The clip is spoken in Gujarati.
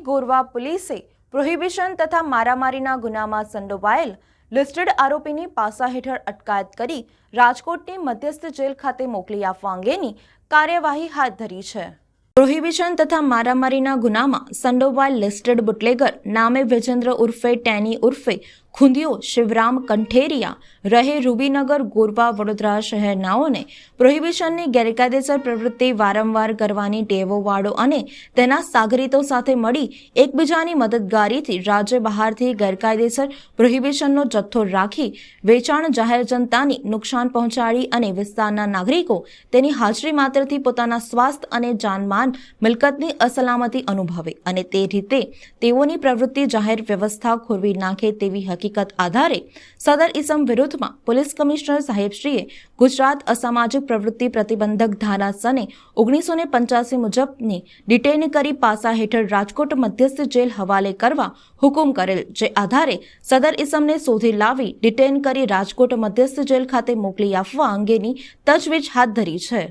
ગોરવા પોલીસે પ્રોહિબિશન તથા મારામારીના ગુનામાં સંડોવાયેલ લિસ્ટેડ આરોપીની પાસા હેઠળ અટકાયત કરી રાજકોટની મધ્યસ્થ જેલ ખાતે મોકલી આપવા અંગેની કાર્યવાહી હાથ ધરી છે। પ્રોહિબિશન તથા મારામારીના ગુનામાં સંડોવાયેલ લિસ્ટેડ બુટલેગર નામે વિજેન્દ્ર ઉર્ફે ટેની ઉર્ફે ખુંદિયો શિવરામ કંઠેરિયા રહે રૂબીનગર ગોરવા વડોદરા શહેરનાઓને પ્રોહિબિશનની ગેરકાયદેસર પ્રવૃત્તિ વારંવાર કરવાની ટેવોવાળો અને તેના સાગરીતો સાથે મળી એકબીજાની મદદગારીથી રાજ્ય બહારથી ગેરકાયદેસર પ્રોહિબિશનનો જથ્થો રાખી વેચાણ જાહેર જનતાની નુકસાન પહોંચાડી અને વિસ્તારના નાગરિકો તેની હાજરી માત્રથી પોતાના સ્વાસ્થ્ય અને જાનમાન મિલકતની અસલામતી અનુભવે અને તે રીતે તેઓની પ્રવૃત્તિ જાહેર વ્યવસ્થા ખોરવી નાખે તેવી હકીકત આધારે સદર ઇસમ વિરુદ્ધમાં પોલીસ કમિશનર સાહેબશ્રીએ ગુજરાત અસામાજિક પ્રવૃત્તિ પ્રતિબંધક ધારા સને 1985 મુજબની ડિટેઇન કરી પાસા હેઠળ રાજકોટ મધ્યસ્થ જેલ હવાલે કરવા હુકુમ કરેલ, જે આધારે સદર ઇસમને શોધી લાવી ડિટેઇન કરી રાજકોટ મધ્યસ્થ જેલ ખાતે મોકલી આપવા અંગેની તજવીજ હાથ ધરી છે।